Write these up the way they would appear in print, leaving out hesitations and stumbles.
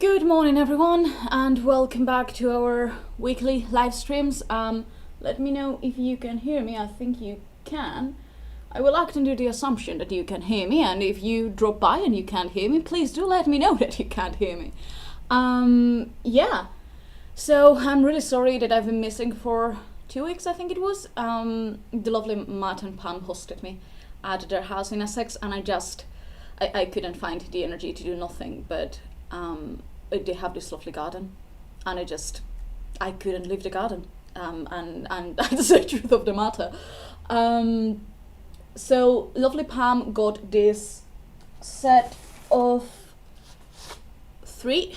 Good morning, everyone, and welcome back to our weekly live streams. Let me know if you can hear me. I think you can. I will act under the assumption that you can hear me, and if you drop by and you can't hear me, please do let me know that you can't hear me. Yeah. So I'm really sorry that I've been missing for 2 weeks, I think it was. The lovely Matt and Pam hosted me at their house in Essex, and I couldn't find the energy to do nothing, but they have this lovely garden, and I couldn't leave the garden, and that's the truth of the matter. So lovely Pam got this set of three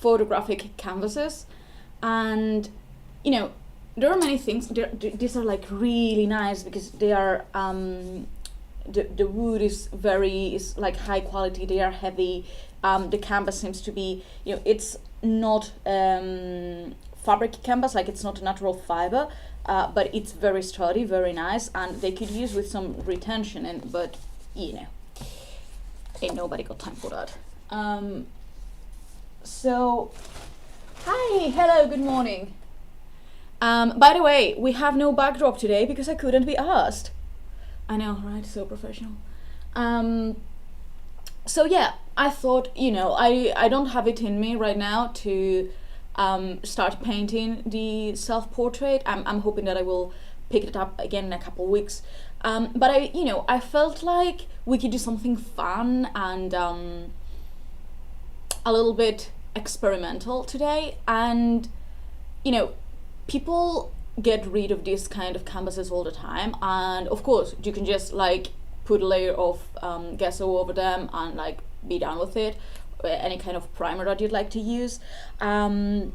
photographic canvases, and there are many things. These are like really nice because they are the wood is like high quality. They are heavy. The canvas seems to be, it's not fabric canvas, like it's not a natural fiber, but it's very sturdy, very nice, and they could use with some retention. But ain't nobody got time for that. So, hi, hello, good morning. By the way, we have no backdrop today because I couldn't be asked. I know, right? So professional. So yeah, I thought, I don't have it in me right now to start painting the self-portrait. I'm hoping that I will pick it up again in a couple of weeks. But I felt like we could do something fun and a little bit experimental today. And, people get rid of this kind of canvases all the time, and of course you can just like put a layer of gesso over them and like be done with it, any kind of primer that you'd like to use. Fun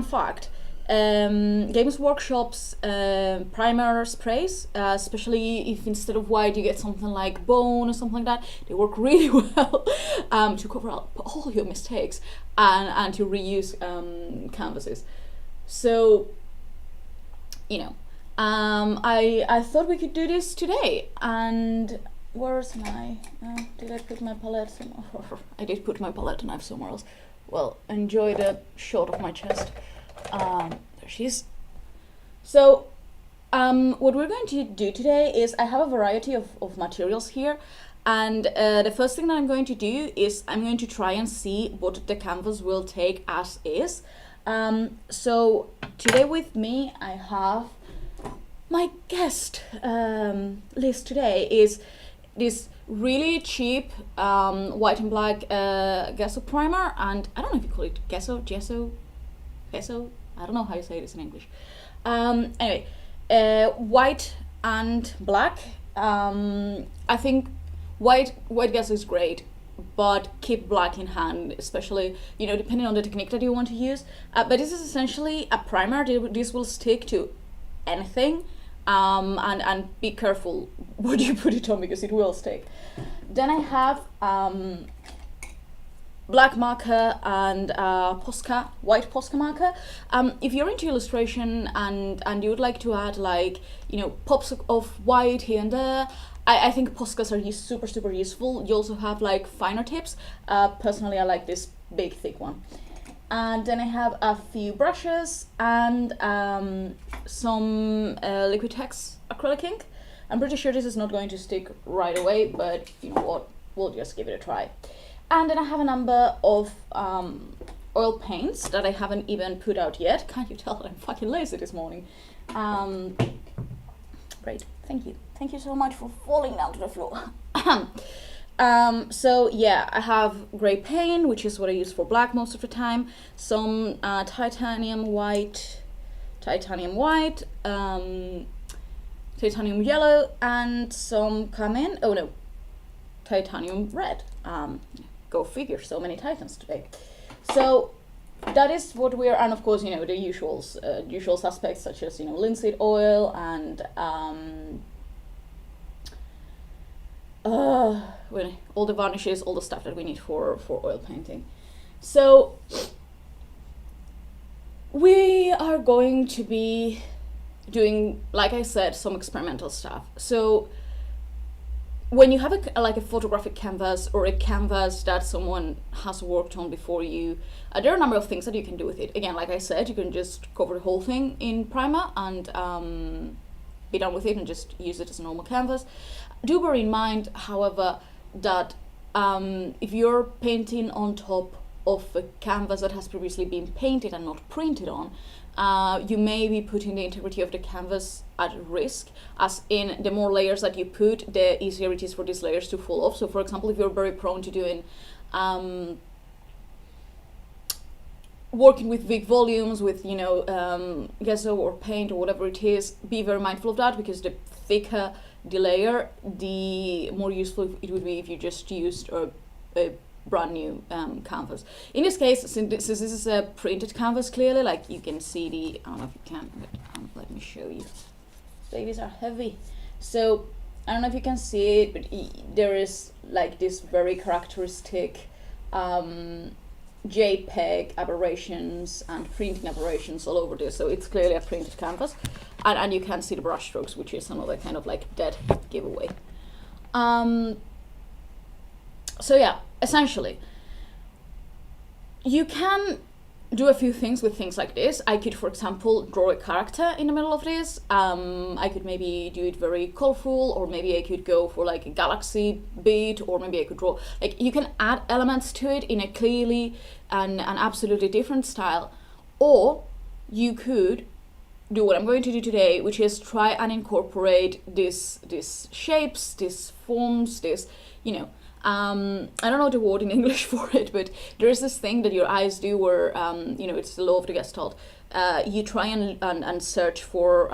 fact, Games Workshop's primer sprays, especially if instead of white you get something like bone or something like that, they work really well to cover up all your mistakes and to reuse canvases. So I thought we could do this today. And where's my did I put my palette somewhere? I did put my palette knife somewhere else. Well, enjoy the shot of my chest. There she is. So what we're going to do today is I have a variety of materials here, and the first thing that I'm going to do is I'm going to try and see what the canvas will take as is. So today with me I have my guest list today is this really cheap white and black gesso primer, and I don't know if you call it gesso, I don't know how you say this in English. Anyway, white and black. I think white gesso is great, but keep black in hand, especially depending on the technique that you want to use. But this is essentially a primer. This will stick to anything, and be careful what you put it on because it will stick. Then I have black marker and Posca, white Posca marker. If you're into illustration and you would like to add like pops of white here and there, I think Poscas are super useful. You also have like finer tips. Personally, I like this big thick one. And then I have a few brushes and some Liquitex acrylic ink. I'm pretty sure this is not going to stick right away, but you know what, we'll just give it a try. And then I have a number of oil paints that I haven't even put out yet. Can't you tell that I'm fucking lazy this morning? Great, thank you. Thank you so much for falling down to the floor. So yeah, I have grey paint, which is what I use for black most of the time. Some titanium white, titanium yellow, and some titanium red. Go figure, so many titans today. So that is what we're, and of course, the usual suspects such as, linseed oil and all the varnishes, all the stuff that we need for oil painting. So we are going to be doing, like I said, some experimental stuff. So when you have like a photographic canvas or a canvas that someone has worked on before you, there are a number of things that you can do with it. Again, like I said, you can just cover the whole thing in primer and be done with it and just use it as a normal canvas. Do bear in mind, however, that if you're painting on top of a canvas that has previously been painted and not printed on, you may be putting the integrity of the canvas at risk, as in the more layers that you put, the easier it is for these layers to fall off. So for example, if you're very prone to doing working with big volumes with gesso or paint or whatever it is, be very mindful of that, because the thicker the layer, the more useful it would be if you just used a brand new canvas. In this case, since this is a printed canvas, clearly, like you can see the, I don't know if you can, but let me show you. Babies are heavy. So I don't know if you can see it, but there is like this very characteristic JPEG aberrations and printing aberrations all over this. So it's clearly a printed canvas, and you can see the brush strokes, which is another kind of like dead giveaway. So yeah, essentially, you can do a few things with things like this. I could, for example, draw a character in the middle of this. I could maybe do it very colorful, or maybe I could go for like a galaxy beat, or maybe I could draw, like you can add elements to it in a clearly and an absolutely different style. Or you could do what I'm going to do today, which is try and incorporate these shapes, these forms, this, I don't know the word in English for it, but there is this thing that your eyes do where, it's the law of the Gestalt. You try and search for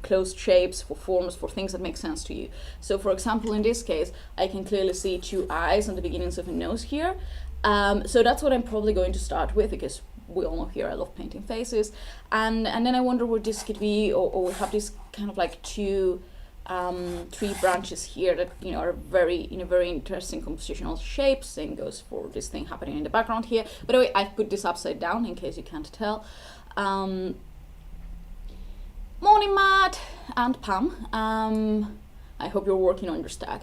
closed shapes, for forms, for things that make sense to you. So for example, in this case, I can clearly see two eyes and the beginnings of a nose here. So that's what I'm probably going to start with, because we all know here I love painting faces. And then I wonder what this could be, or we have this kind of like two tree branches here that are very interesting compositional shapes. Same goes for this thing happening in the background here. By the way, I've put this upside down in case you can't tell. Morning, Matt and Pam. I hope you're working on your stack.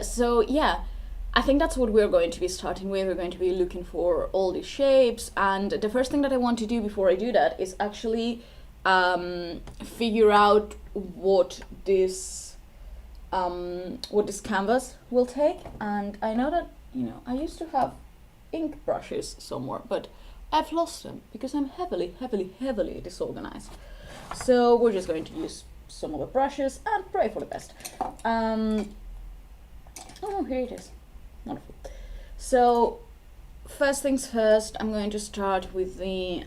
So yeah, I think that's what we're going to be starting with. We're going to be looking for all these shapes, and the first thing that I want to do before I do that is actually figure out what this canvas will take. And I know that I used to have ink brushes somewhere, but I've lost them because I'm heavily disorganized. So we're just going to use some of the brushes and pray for the best. Oh, here it is. Wonderful. So first things first, I'm going to start with the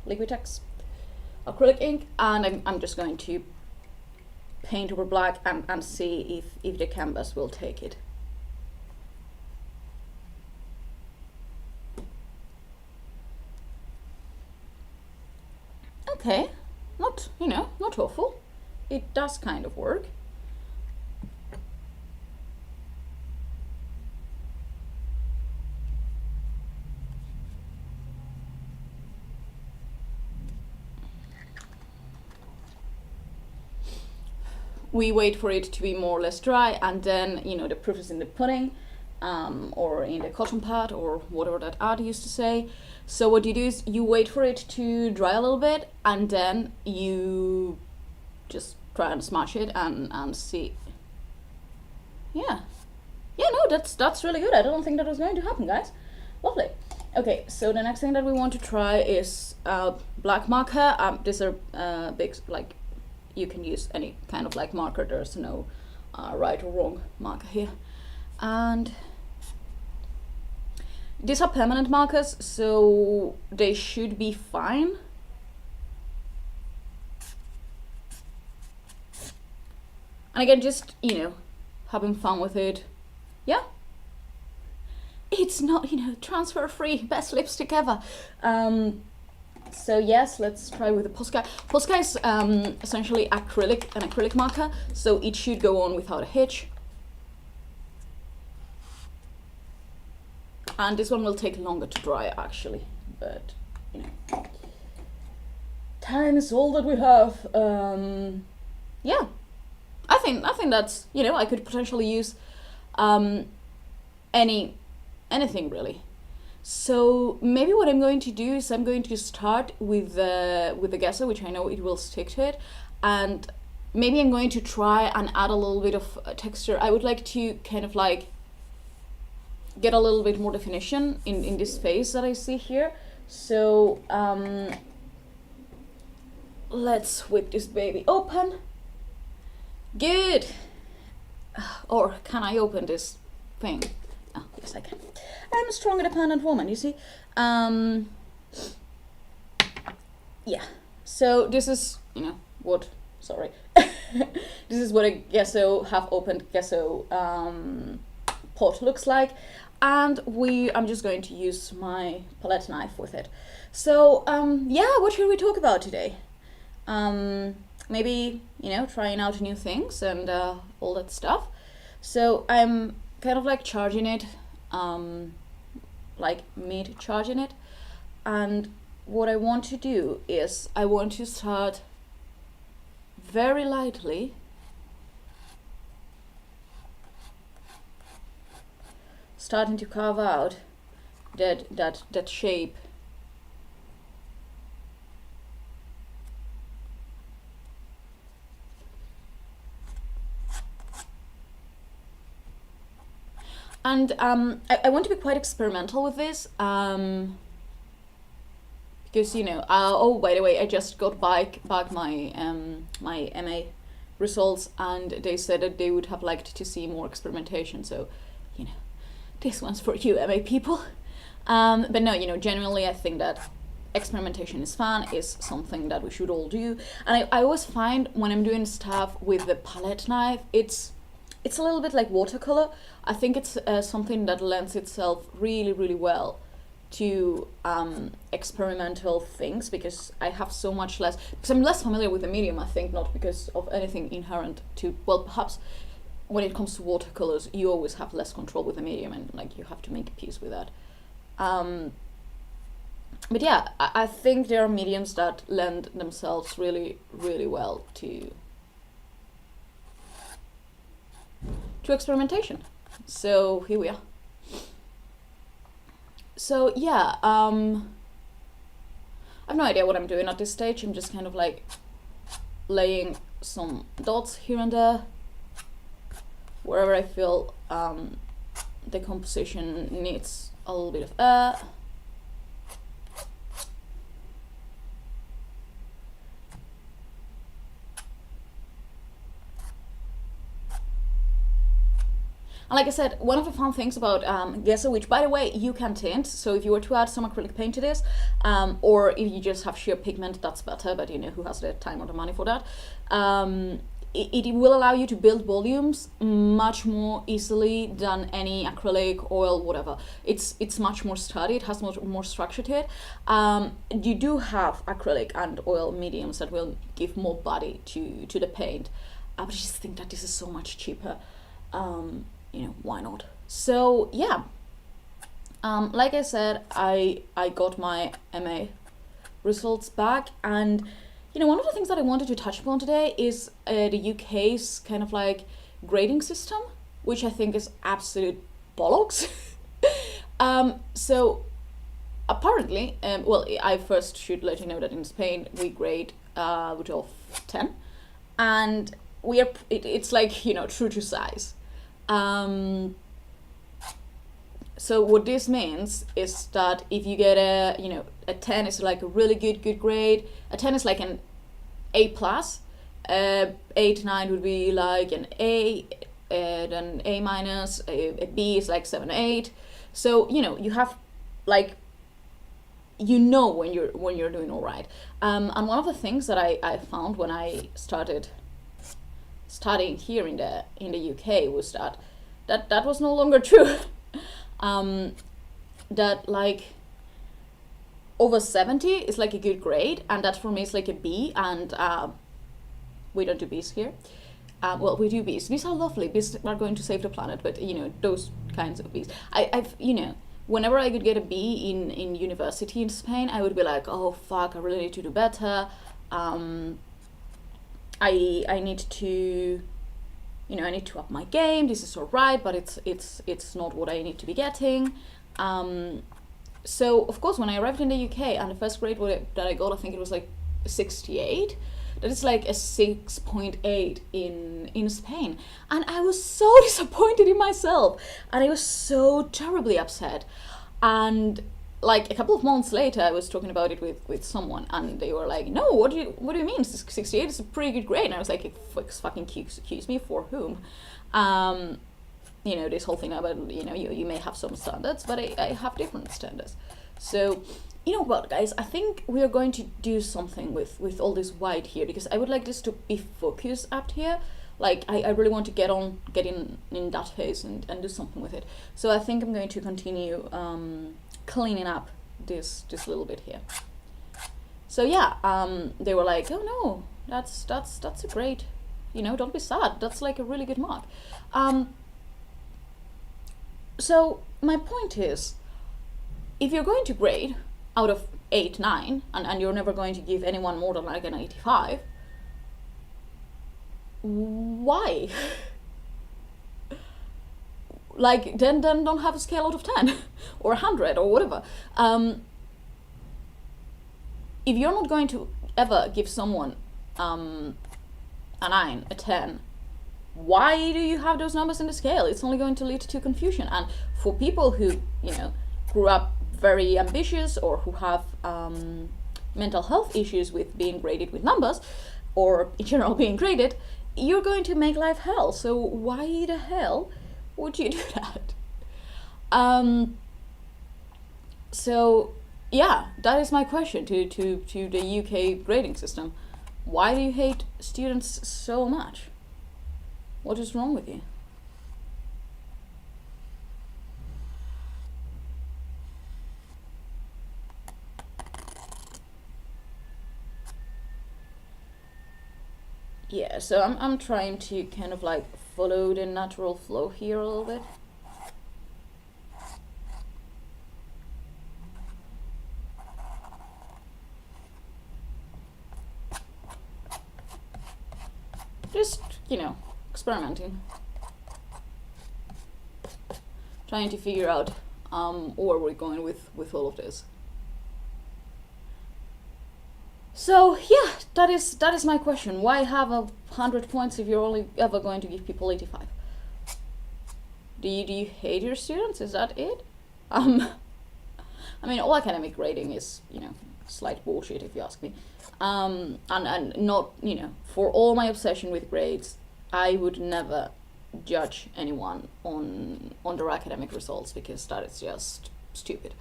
Liquitex acrylic ink, and I'm just going to paint over black and see if the canvas will take it. Okay, not awful. It does kind of work. We wait for it to be more or less dry, and then the proof is in the pudding, or in the cotton pad, or whatever that art used to say. So what you do is you wait for it to dry a little bit, and then you just try and smash it and see. Yeah, no, that's really good. I don't think that was going to happen, guys. Lovely. Okay, so the next thing that we want to try is black marker. These are big, like, you can use any kind of like marker. There's no right or wrong marker here. And these are permanent markers, so they should be fine. And again, just, having fun with it. Yeah. It's not, transfer free, best lipstick ever. So yes, let's try with the Posca. Posca is essentially an acrylic marker, so it should go on without a hitch. And this one will take longer to dry actually, but time is all that we have. Yeah, I think that's, I could potentially use um, anything really. So maybe what I'm going to do is I'm going to start with the gesso, which I know it will stick to it, and maybe I'm going to try and add a little bit of texture. I would like to kind of like get a little bit more definition in this face that I see here. So let's whip this baby open. Good. Or can I open this thing? Oh, yes, I can. I'm a strong, independent woman, you see. Yeah. So this is, what, sorry. This is what a gesso, half-opened gesso pot looks like. And I'm just going to use my palette knife with it. So, yeah, what should we talk about today? Maybe, trying out new things and all that stuff. So I'm kind of like charging it, like mid-charging it. And what I want to do is I want to start very lightly starting to carve out that shape. And I want to be quite experimental with this, because oh, by the way, I just got back my my MA results, and they said that they would have liked to see more experimentation. So, this one's for you, MA people. But no, generally I think that experimentation is fun, is something that we should all do. And I always find when I'm doing stuff with the palette knife, it's a little bit like watercolor. I think it's something that lends itself really, really well to experimental things, because I have so much less, because I'm less familiar with the medium, I think, not because of anything inherent to, well, perhaps when it comes to watercolors, you always have less control with the medium, and like you have to make peace with that. But yeah, I think there are mediums that lend themselves really, really well to experimentation. So here we are. So yeah, I have no idea what I'm doing at this stage. I'm just kind of like laying some dots here and there, wherever I feel the composition needs a little bit of air. And like I said, one of the fun things about gesso, which by the way you can tint, so if you were to add some acrylic paint to this, or if you just have sheer pigment, that's better, but who has the time or the money for that, it will allow you to build volumes much more easily than any acrylic, oil, whatever. It's much more sturdy, it has much more structure to it. You do have acrylic and oil mediums that will give more body to the paint, but I just think that this is so much cheaper. Why not? So yeah, like I said, I got my MA results back, and one of the things that I wanted to touch upon today is the UK's kind of like grading system, which I think is absolute bollocks. So apparently, well, I first should let you know that in Spain we grade with of 10, and it's like true to size. So what this means is that if you get a 10 is like a really good grade, a 10 is like an A plus, 8, 9 would be like an A, then A minus, a B is like 7, 8. So you have like when you're doing all right. And one of the things that I found when I started studying here in the UK was that was no longer true. That like over 70 is like a good grade, and that for me is like a B, and we don't do Bs here. Well, we do Bs. Bs are lovely. Bs are going to save the planet, but those kinds of Bs. I've whenever I could get a B in university in Spain, I would be like, oh fuck, I really need to do better. I need to I need to up my game. This is all right, but it's not what I need to be getting. So of course, when I arrived in the UK and the first grade that I got, I think it was like 68. That is like a 6.8 in Spain, and I was so disappointed in myself, and I was so terribly upset. And like a couple of months later, I was talking about it with someone, and they were like, "No, what do you mean? 68 is a pretty good grade." And I was like, "Fucking accuse me for whom?" This whole thing about you may have some standards, but I have different standards. So, you know what, guys? I think we are going to do something with all this white here, because I would like this to be focused up here. Like I really want to get in that phase and do something with it. So I think I'm going to continue cleaning up this little bit here. So yeah, they were like, "Oh no, that's a great, don't be sad. That's like a really good mark." So my point is, if you're going to grade out of 8, 9, and you're never going to give anyone more than like an 85, why? Like, then don't have a scale out of 10 or 100 or whatever. If you're not going to ever give someone a 9, a 10, why do you have those numbers in the scale? It's only going to lead to confusion. And for people who, grew up very ambitious, or who have mental health issues with being graded with numbers, or in general being graded, you're going to make life hell. So why the hell would you do that? So yeah, that is my question to the UK grading system. Why do you hate students so much? What is wrong with you? Yeah, so I'm trying to kind of like follow the natural flow here a little bit. Just, experimenting. Trying to figure out where we're going with all of this. So yeah, that is my question. Why have 100 points if you're only ever going to give people 85? Do you hate your students? Is that it? I mean, all academic grading is, slight bullshit if you ask me. And not, for all my obsession with grades, I would never judge anyone on their academic results, because that is just stupid.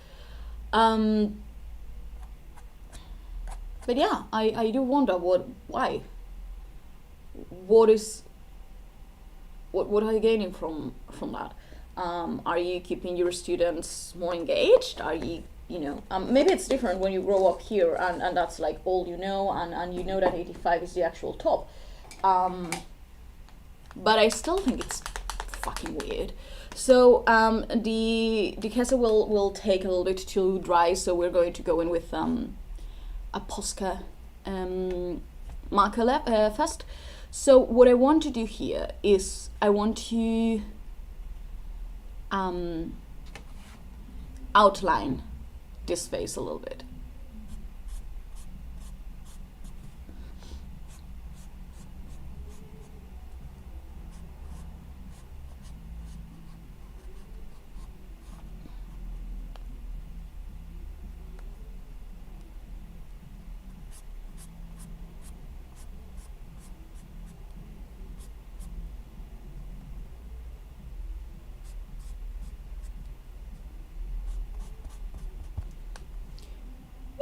But yeah, I do wonder why. What are you gaining from that? Are you keeping your students more engaged? Are you, maybe it's different when you grow up here and that's like all and you know that 85 is the actual top. But I still think it's fucking weird. So the Kesa will take a little bit to dry, so we're going to go in with a Posca marker first. So what I want to do here is I want to outline this face a little bit.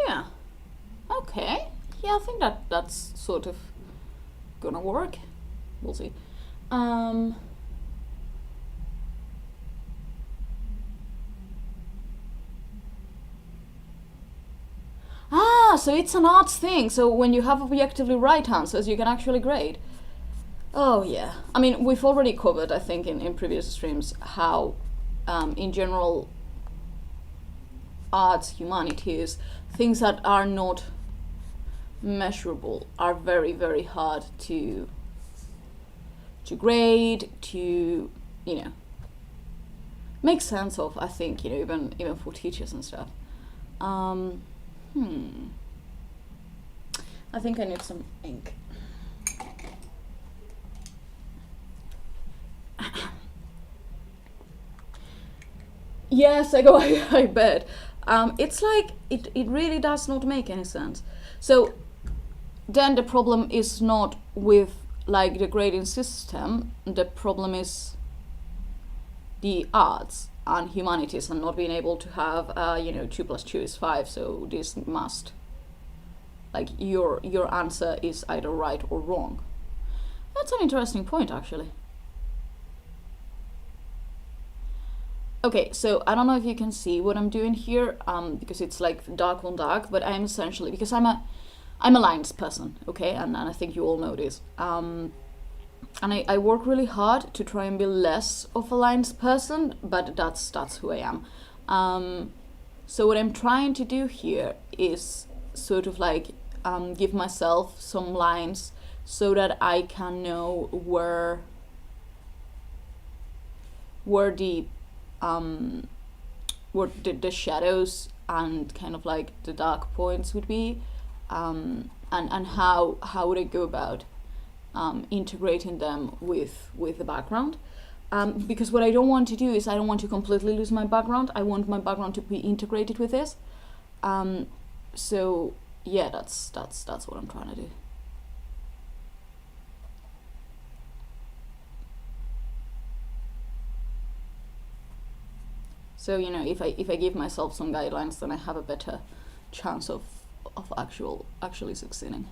Yeah. Okay. Yeah, I think that's sort of gonna work. We'll see. So it's an arts thing. So when you have objectively right answers, you can actually grade. Oh yeah. I mean, we've already covered, I think, in previous streams how, in general, arts, humanities, things that are not measurable are very, very hard to grade, to, you know, make sense of, I think, you know, even for teachers and stuff. I think I need some ink. Yes, I go, I bet. It's like, it really does not make any sense. So then the problem is not with like the grading system, the problem is the arts and humanities and not being able to have, you know, 2 + 2 is 5, so this must, like, your answer is either right or wrong. That's an interesting point, actually. Okay, so I don't know if you can see what I'm doing here, because it's like dark on dark, but I'm essentially, because I'm a lines person, okay, and I think you all know this. And I work really hard to try and be less of a lines person, but that's who I am. So what I'm trying to do here is sort of like give myself some lines so that I can know where the shadows and kind of like the dark points would be, and how would I go about integrating them with the background, because what I don't want to do is I don't want to completely lose my background. I want my background to be integrated with this. So yeah, that's what I'm trying to do. So, you know, if I give myself some guidelines, then I have a better chance of actually succeeding.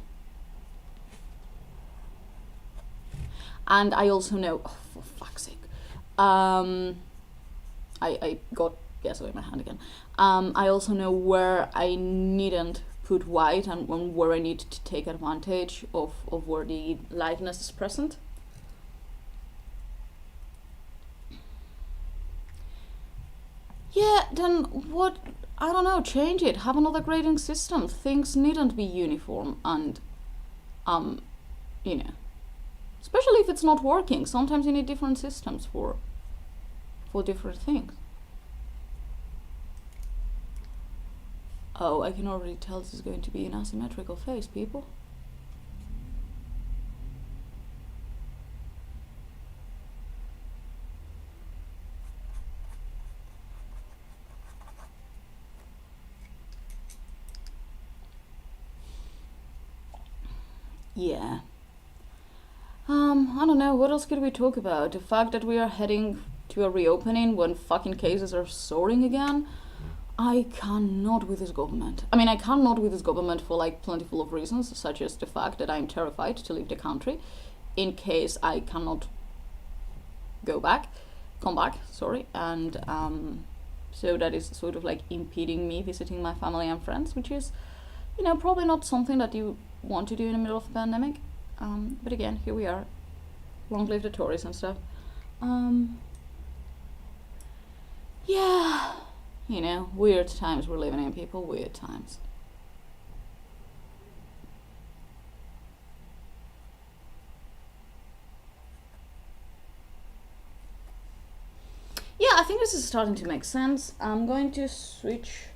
And I also know, oh, for fuck's sake, I got gas in my hand again. I also know where I needn't put white and where I need to take advantage of where the lightness is present. Yeah, then what? I don't know, change it. Have another grading system. Things needn't be uniform and, you know, especially if it's not working. Sometimes you need different systems for different things. Oh, I can already tell this is going to be an asymmetrical face, people. Yeah. I don't know, what else could we talk about? The fact that we are heading to a reopening when fucking cases are soaring again? I cannot with this government. I mean, I cannot with this government for like plentiful of reasons, such as the fact that I'm terrified to leave the country in case I cannot come back, and so that is sort of like impeding me visiting my family and friends, which is, you know, probably not something that you want to do in the middle of a pandemic. But again, here we are. Long live the Tories and stuff. Yeah, you know, weird times we're living in, people. Weird times. Yeah, I think this is starting to make sense. I'm going to switch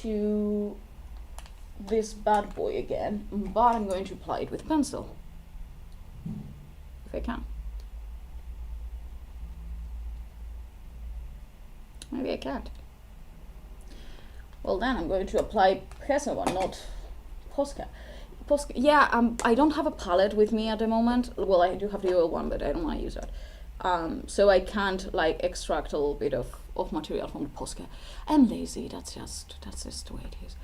to this bad boy again, but I'm going to apply it with pencil. If I can. Maybe I can't. Well, then I'm going to apply Pessoa, not Posca. Yeah, I don't have a palette with me at the moment. Well, I do have the oil one, but I don't want to use that. So I can't like extract a little bit of material from the Posca. I'm lazy, that's just the way it is.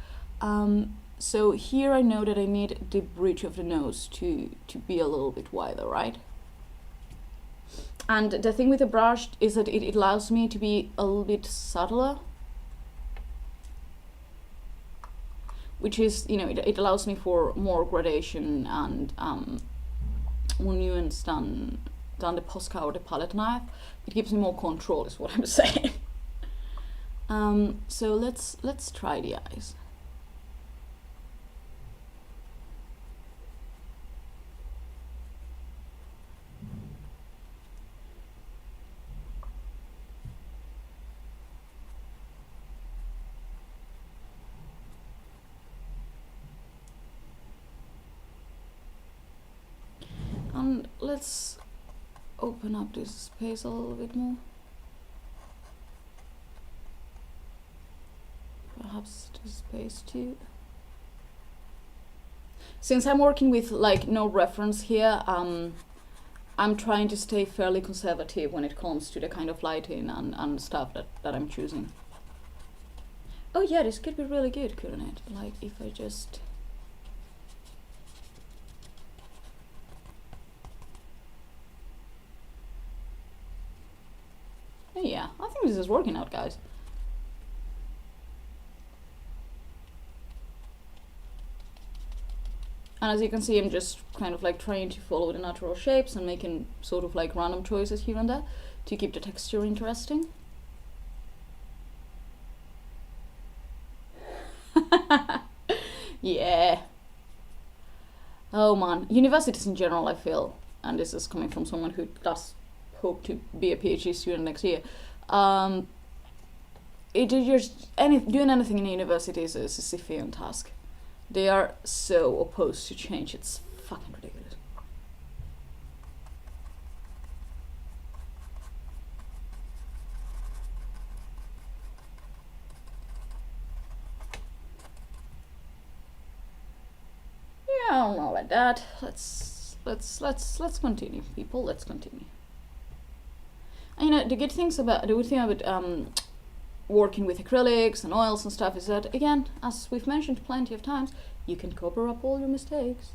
So here I know that I need the bridge of the nose to be a little bit wider, right? And the thing with the brush is that it allows me to be a little bit subtler, which is, you know, it allows me for more gradation and more nuance than the Posca or the palette knife. It gives me more control, is what I'm saying. So let's try the eyes. let's open up this space a little bit more. Perhaps this space too. Since I'm working with like no reference here, I'm trying to stay fairly conservative when it comes to the kind of lighting and stuff that I'm choosing. Oh yeah, this could be really good, couldn't it? Like if I just... Yeah, I think this is working out, guys. And as you can see, I'm just kind of like trying to follow the natural shapes and making sort of like random choices here and there to keep the texture interesting. Yeah. Oh man, universities in general, I feel, and this is coming from someone who does hope to be a PhD student next year. Doing anything in university is a Sisyphean task. They are so opposed to change, it's fucking ridiculous. Yeah, I don't know about that. Let's continue, people. Let's continue. And, you know, the good thing about working with acrylics and oils and stuff is that, again, as we've mentioned plenty of times, you can cover up all your mistakes.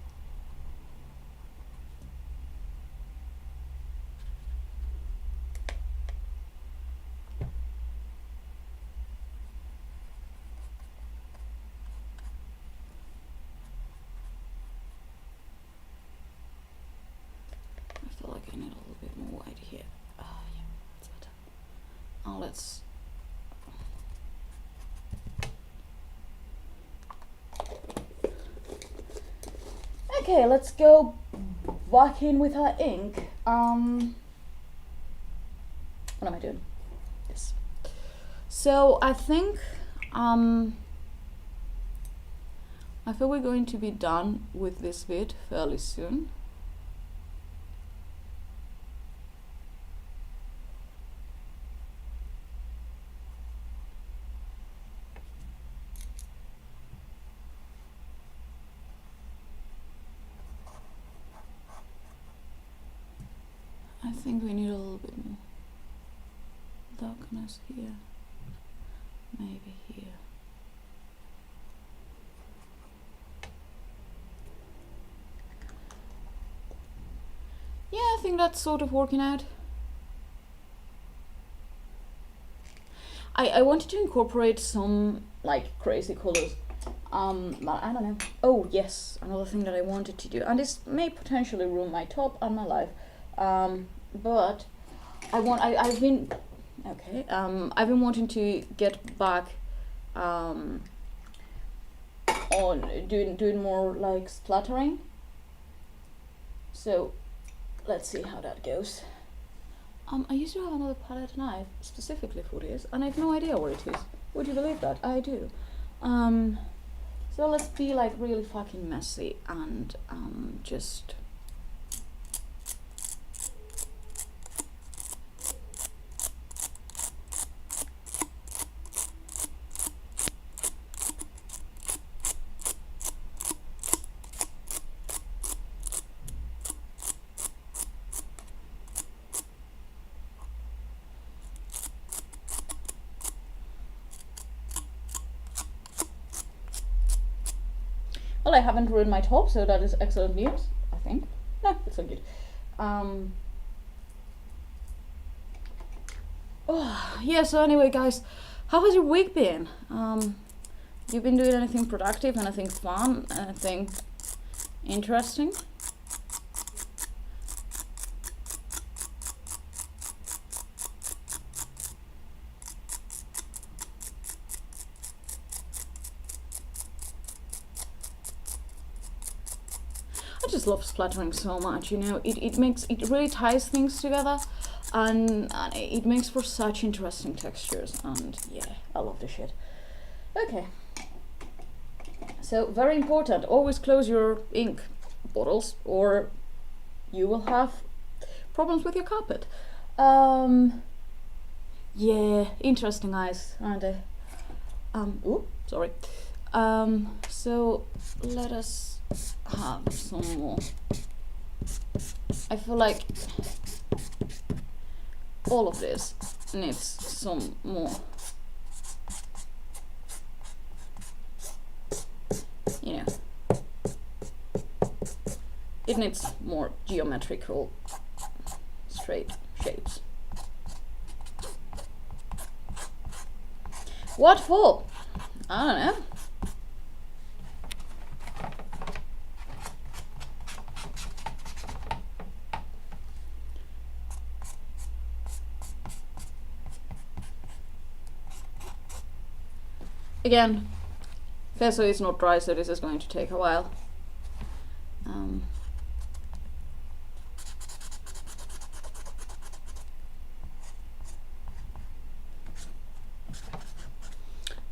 I feel like I need a little bit more white here. Yeah, that's better. Let's... Okay, let's go back in with our ink. What am I doing? This. So I think I feel we're going to be done with this vid fairly soon. I think we need a little bit more darkness here, maybe here. Yeah, I think that's sort of working out. I wanted to incorporate some like crazy colors, but I don't know. Oh yes, another thing that I wanted to do, and this may potentially ruin my top and my life. But I've been wanting to get back on doing more like splattering. So let's see how that goes. I used to have another palette knife specifically for this, and I have no idea where it is. Would you believe that? I do. So let's be like really fucking messy and just... Well, I haven't ruined my top, so that is excellent news, I think. No, it's all good. Oh, yeah, so anyway, guys, how has your week been? You've been doing anything productive, anything fun, anything interesting? I just love splattering so much, you know, it really ties things together, and it makes for such interesting textures, and yeah, I love this shit. Okay, so very important, always close your ink bottles or you will have problems with your carpet. Yeah, interesting eyes, aren't they? Ooh, sorry. So let us have some more. I feel like all of this needs some more, you know, it needs more geometrical straight shapes. What for? I don't know. Again, Fesso is not dry, so this is going to take a while.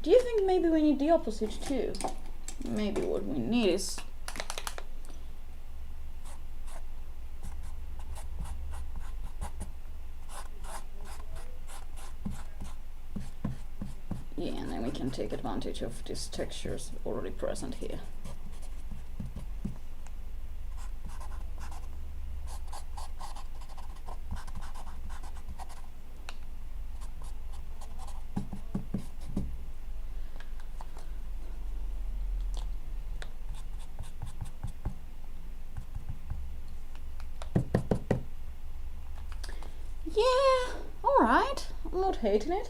Do you think maybe we need the opposite too? Maybe what we need is yeah, and then we can take advantage of these textures already present here. Yeah, alright. I'm not hating it.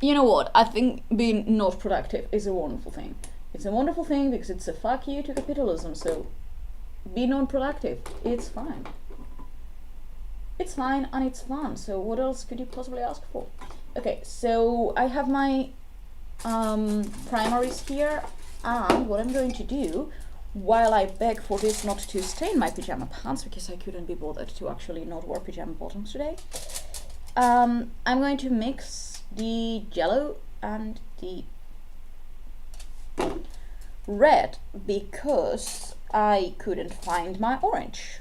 You know what? I think being not productive is a wonderful thing. It's a wonderful thing because it's a fuck you to capitalism, so be non-productive. It's fine. It's fine and it's fun, so what else could you possibly ask for? Okay, so I have my primaries here, and what I'm going to do, while I beg for this not to stain my pajama pants, because I couldn't be bothered to actually not wear pajama bottoms today, I'm going to mix the yellow and the red because I couldn't find my orange.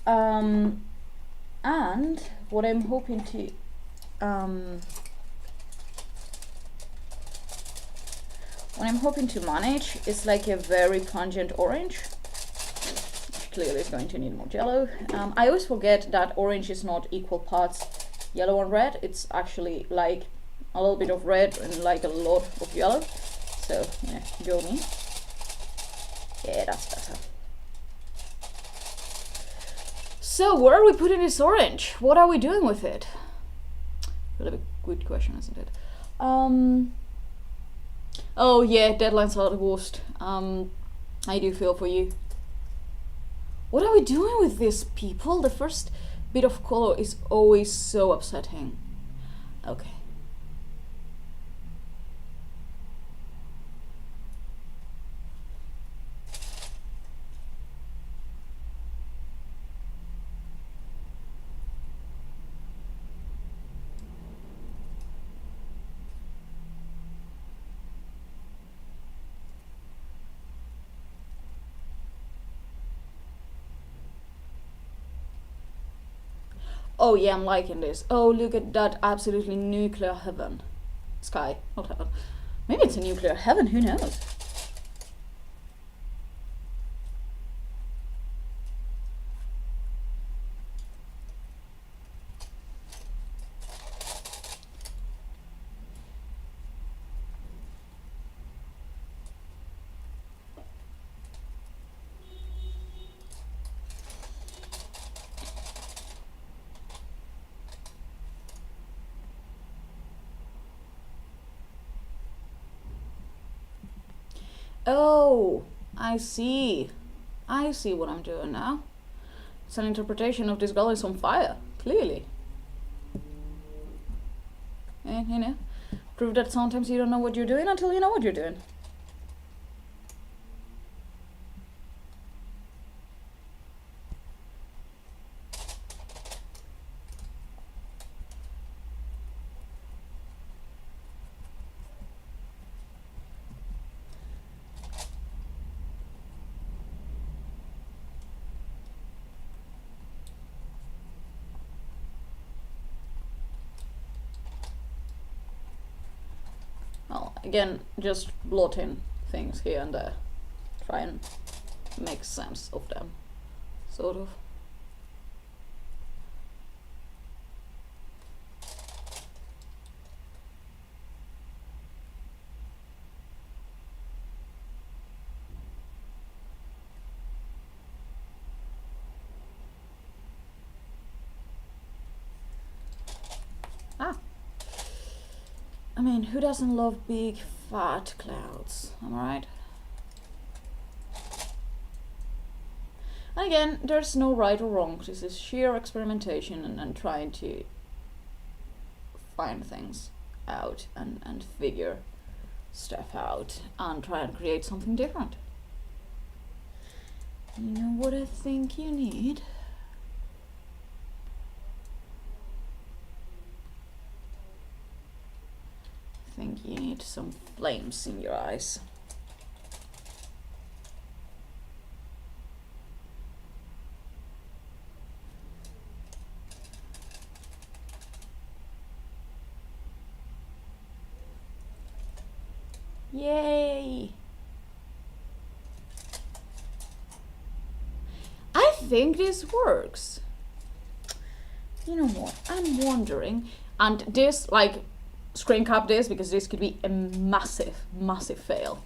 And what I'm hoping to manage is like a very pungent orange, which clearly is going to need more yellow. I always forget that orange is not equal parts yellow and red. It's actually like a little bit of red and like a lot of yellow. So yeah, go me. Yeah, that's better. So where are we putting this orange? What are we doing with it? Really a good question, isn't it? Oh yeah, deadlines are the worst. I do feel for you. What are we doing with this, people? The first bit of color is always so upsetting. Okay. Oh yeah, I'm liking this. Oh, look at that absolutely nuclear heaven. Sky, not heaven. Maybe it's a nuclear heaven, who knows? Oh, I see. I see what I'm doing now. It's an interpretation of this girl is on fire, clearly. And, you know, prove that sometimes you don't know what you're doing until you know what you're doing. again, just blot in things here and there. Try and make sense of them, sort of. I mean, who doesn't love big fat clouds? Am I right? And again, there's no right or wrong. This is sheer experimentation and trying to find things out and figure stuff out and try and create something different. You know what I think you need? I think you need some flames in your eyes. Yay! I think this works. You know what? I'm wondering, and this, like, screen cap this because this could be a massive, massive fail.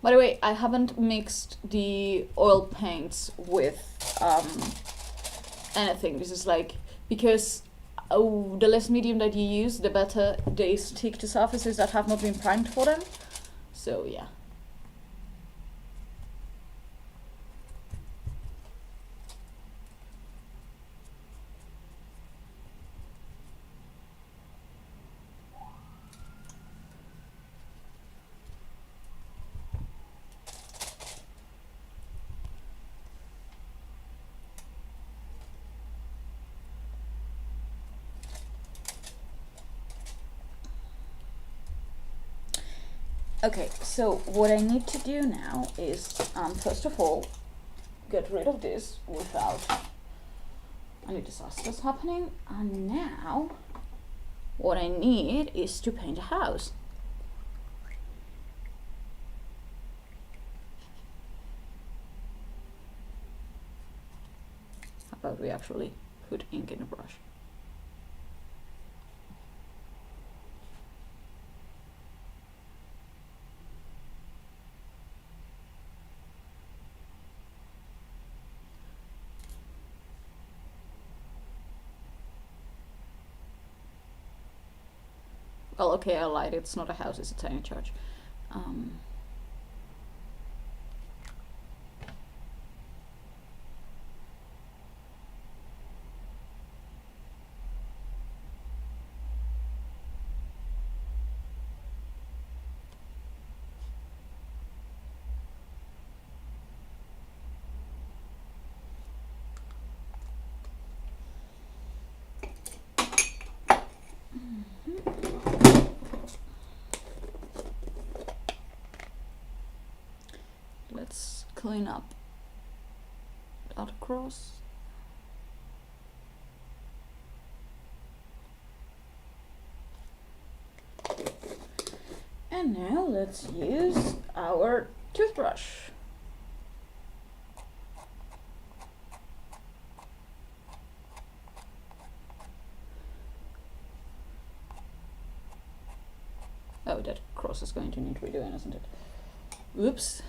By the way, I haven't mixed the oil paints with anything. This is like, because the less medium that you use, the better they stick to surfaces that have not been primed for them. So yeah. Okay, so what I need to do now is, first of all, get rid of this without any disasters happening. And now, what I need is to paint a house. How about we actually put ink in a brush? Well, okay, I lied. It's not a house, it's a tiny church. Let's clean up that across. And now let's use our toothbrush. Oh, that cross is going to need redoing, isn't it? Oops.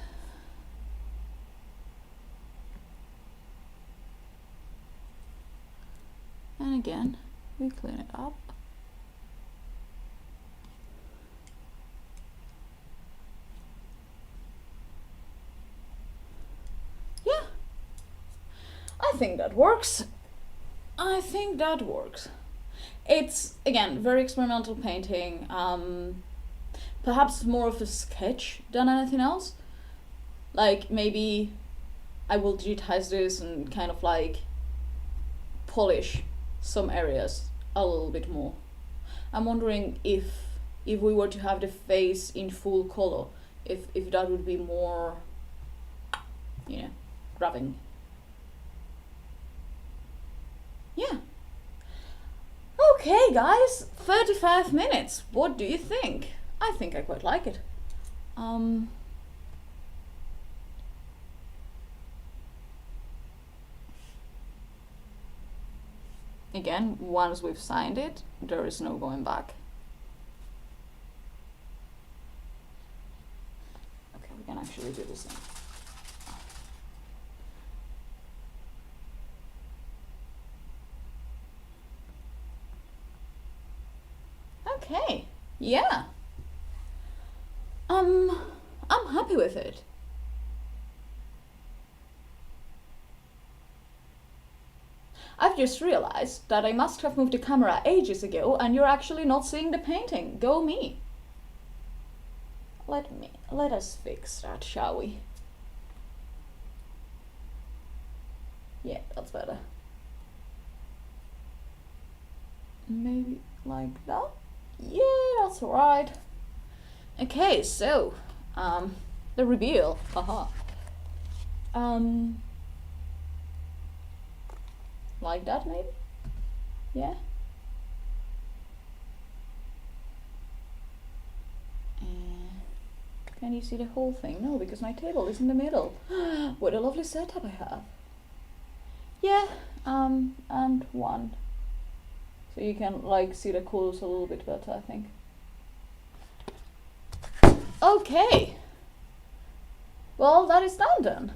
And again, we clean it up. Yeah, I think that works. I think that works. It's, again, very experimental painting. Perhaps more of a sketch than anything else. Like, maybe I will digitize this and kind of like polish some areas a little bit more. I'm wondering if we were to have the face in full color, if that would be more, grabbing. Yeah. Okay, guys, 35 minutes. What do you think? I think I quite like it. Again, once we've signed it, there is no going back. Okay, we can actually do this now. Okay, yeah. I'm happy with it. I've just realized that I must have moved the camera ages ago and you're actually not seeing the painting. Go me. Let us fix that, shall we? Yeah, that's better. Maybe like that? Yeah, that's alright. Okay, so, the reveal, haha. Like that maybe? Yeah? Can you see the whole thing? No, because my table is in the middle. What a lovely setup I have. Yeah, and one. So you can like see the colors a little bit better, I think. Okay. Well, that is done then.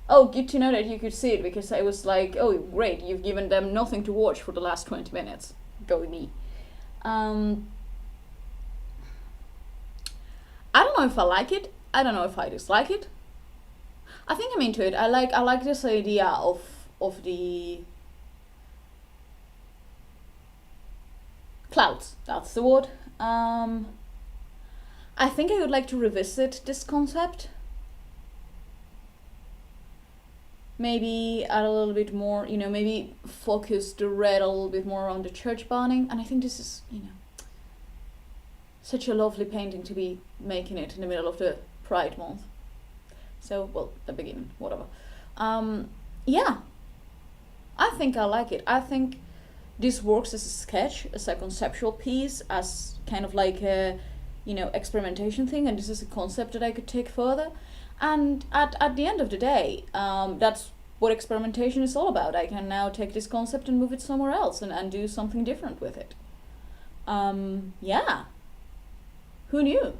Oh, good to know that you could see it, because I was like, oh great, you've given them nothing to watch for the last 20 minutes. Go me. I don't know if I like it. I don't know if I dislike it. I think I'm into it. I like this idea of the clouds. That's the word. I think I would like to revisit this concept. Maybe add a little bit more, maybe focus the red a little bit more on the church burning. And I think this is, such a lovely painting to be making it in the middle of the Pride month. So, well, the beginning, whatever. Yeah, I think I like it. I think this works as a sketch, as a conceptual piece, as kind of like a, experimentation thing. And this is a concept that I could take further. And at the end of the day, that's what experimentation is all about. I can now take this concept and move it somewhere else and do something different with it. Yeah. Who knew?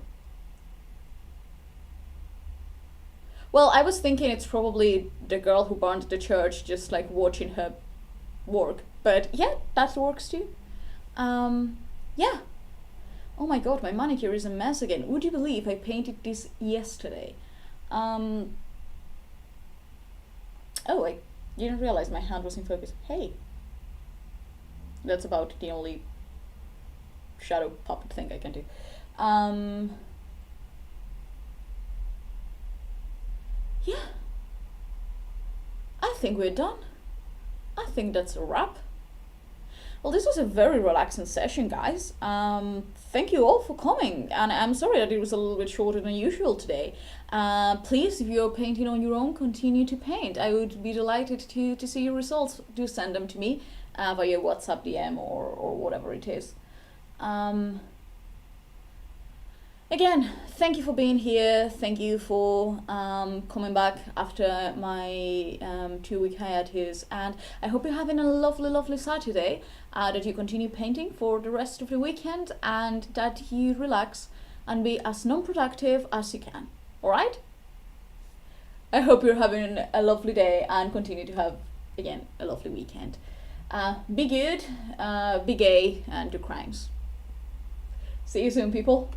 Well, I was thinking it's probably the girl who burned the church, just like watching her work. But yeah, that works too. Yeah. Oh my god, my manicure is a mess again. Would you believe I painted this yesterday? Oh, I didn't realize my hand was in focus. Hey. That's about the only shadow puppet thing I can do. Yeah. I think we're done. I think that's a wrap. Well, this was a very relaxing session, guys. Thank you all for coming, and I'm sorry that it was a little bit shorter than usual today. Please, if you're painting on your own, continue to paint. I would be delighted to see your results. Do send them to me via WhatsApp DM or whatever it is. Again, thank you for being here. Thank you for coming back after my 2-week hiatus, and I hope you're having a lovely, lovely Saturday, that you continue painting for the rest of the weekend, and that you relax and be as non-productive as you can. Alright? I hope you're having a lovely day and continue to have, again, a lovely weekend. Be good, be gay, and do crimes. See you soon, people.